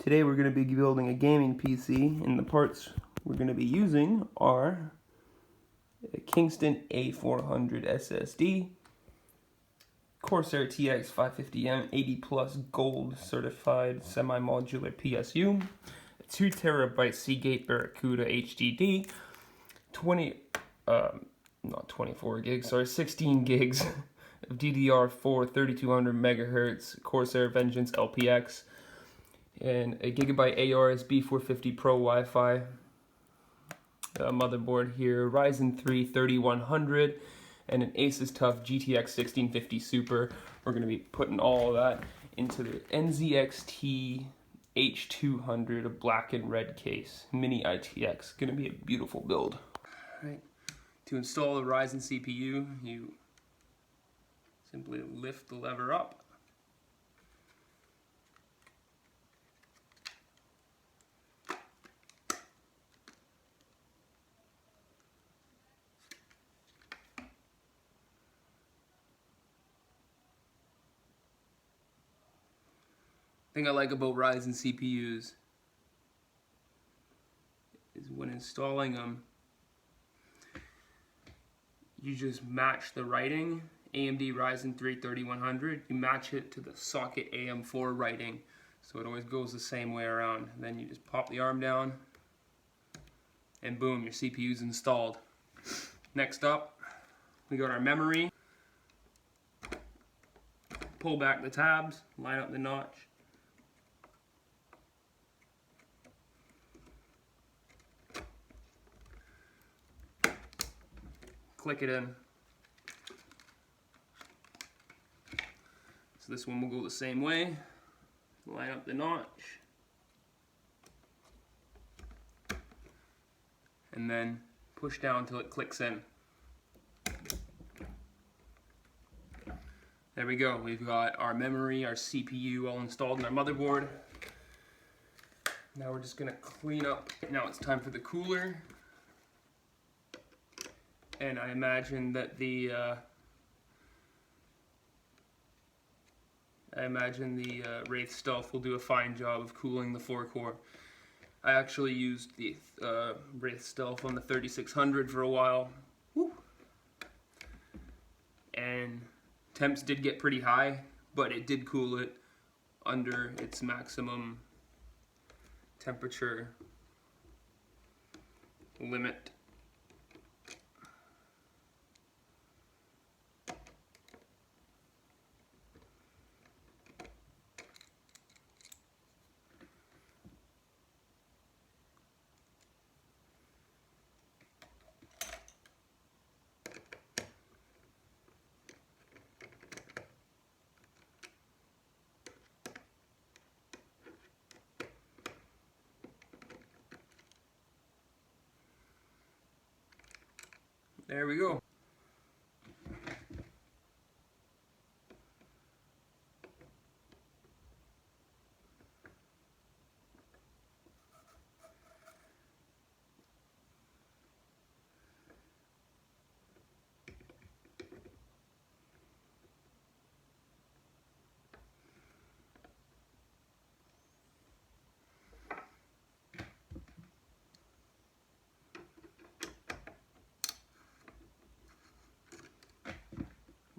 Today we're going to be building a gaming PC, and the parts we're going to be using are a Kingston A400 SSD, Corsair TX 550M 80 plus gold certified semi-modular PSU, a 2 terabyte Seagate Barracuda HDD, 16 gigs of DDR4 3200 megahertz Corsair Vengence LPX, and a gigabyte aorus B450 Pro Wi-Fi motherboard here, ryzen 3 3100, and an Asus TUF GTX 1650 Super. We're going to be putting all of that into the nzxt H200, a black and red case, mini ITX. Going to be a beautiful build. All right. To install the Ryzen CPU, you simply lift the lever up. The thing I like about Ryzen CPUs is when installing them, you just match the writing, AMD Ryzen 3 3100, you match it to the socket AM4 writing, so it always goes the same way around. And then you just pop the arm down, and boom, your CPU's installed. Next up, we got our memory. Pull back the tabs, line up the notch. Click it in. So this one will go the same way. Line up the notch. And then push down until it clicks in. There we go. We've got our memory, our CPU all installed in our motherboard. Now we're just going to clean up. Now it's time for the cooler. And I imagine that the Wraith Stealth will do a fine job of cooling the 4-core. I actually used the Wraith Stealth on the 3600 for a while. Woo. And temps did get pretty high, but it did cool it under its maximum temperature limit. There we go.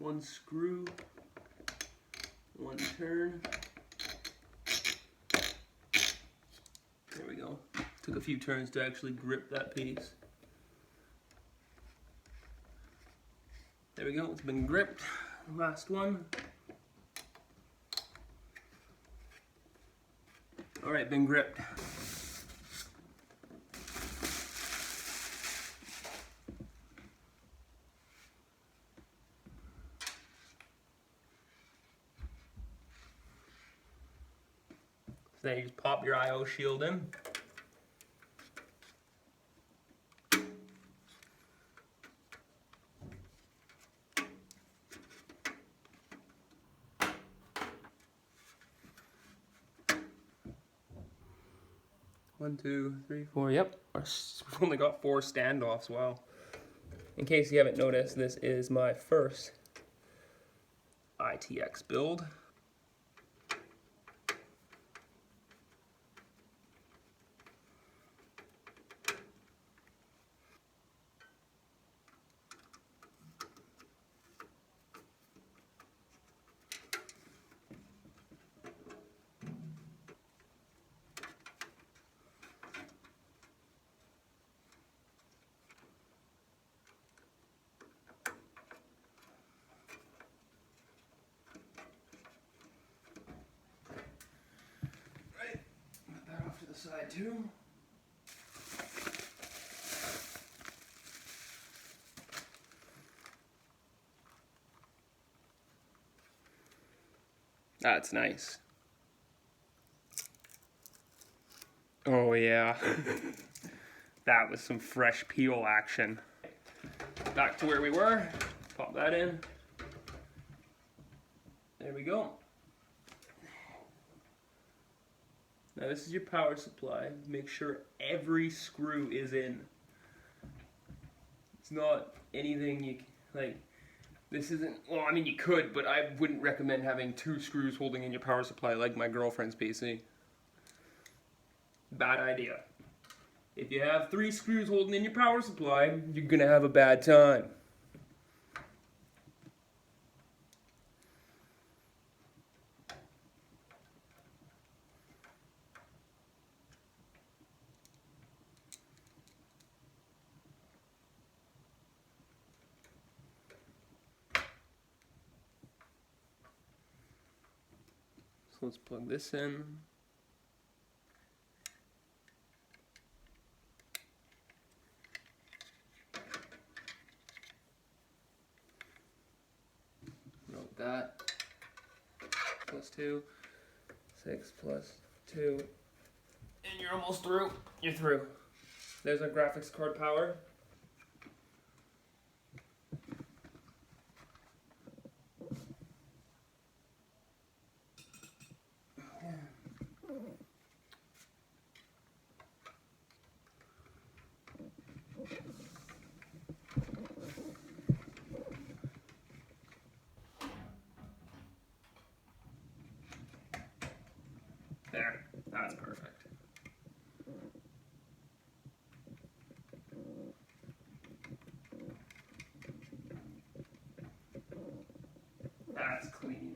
One screw, one turn. There we go. Took a few turns to actually grip that piece. There we go, it's been gripped. Last one. Alright, been gripped. So then you just pop your I/O shield in. One, two, three, four. Yep, we've only got 4 standoffs. Wow. In case you haven't noticed, this is my first ITX build. this side too. That's nice. Oh yeah. That was some fresh peel action. Back to where we were. Pop that in. There we go. Now this is your power supply. Make sure every screw is in. It's not anything you, like, this isn't, well, I mean you could, but I wouldn't recommend having 2 screws holding in your power supply like my girlfriend's PC. Bad idea. If you have 3 screws holding in your power supply, you're gonna have a bad time. So let's plug this in. Note that. Plus 2. 6 plus 2. And you're almost through. You're through. There's our graphics card power. There, that's perfect. That's clean.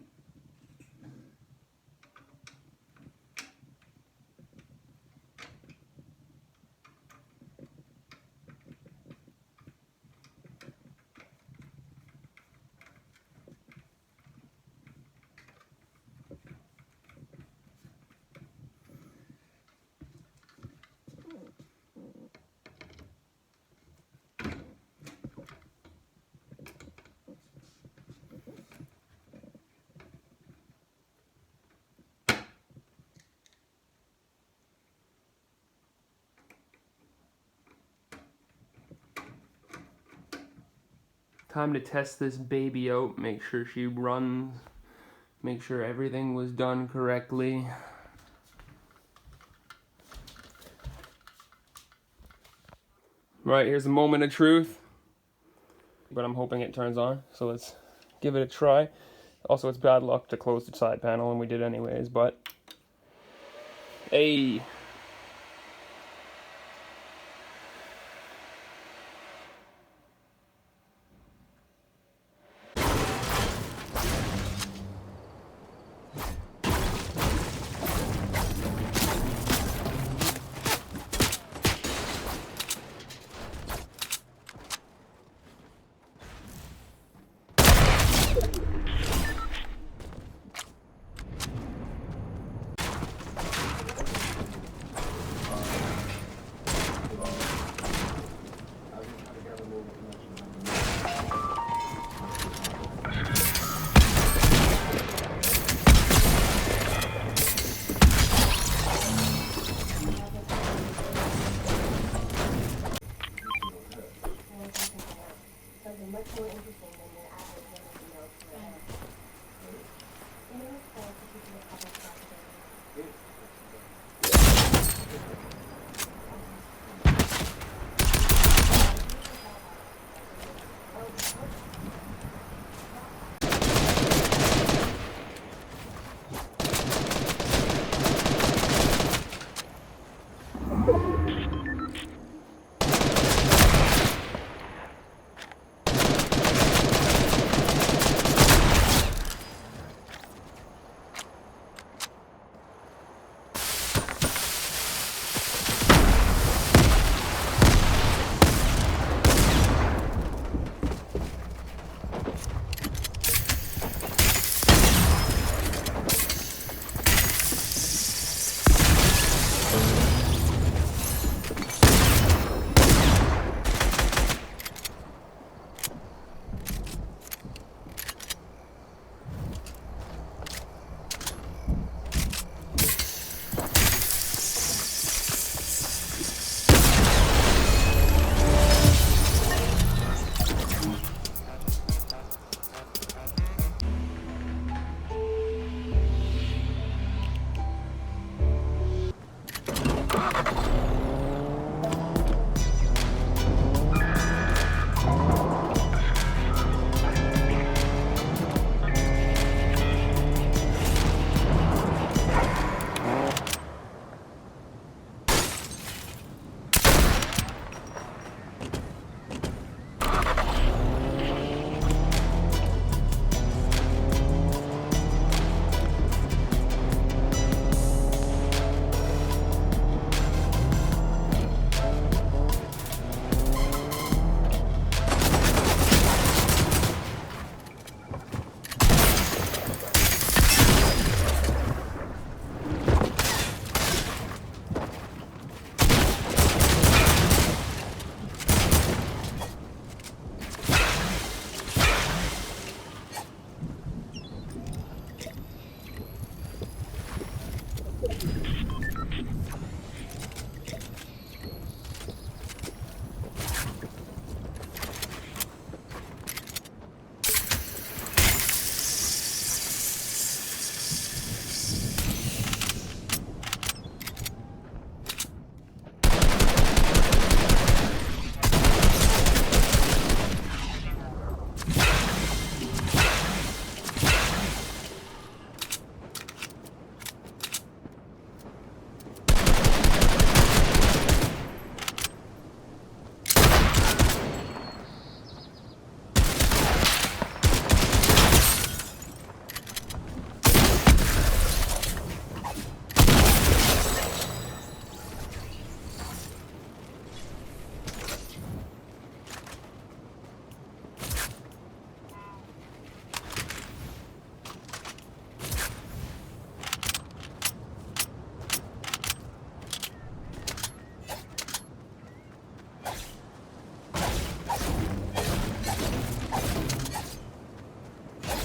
Time to test this baby out, make sure she runs, make sure everything was done correctly. Right, here's a moment of truth, but I'm hoping it turns on, so let's give it a try. Also, it's bad luck to close the side panel, and we did anyways, but hey.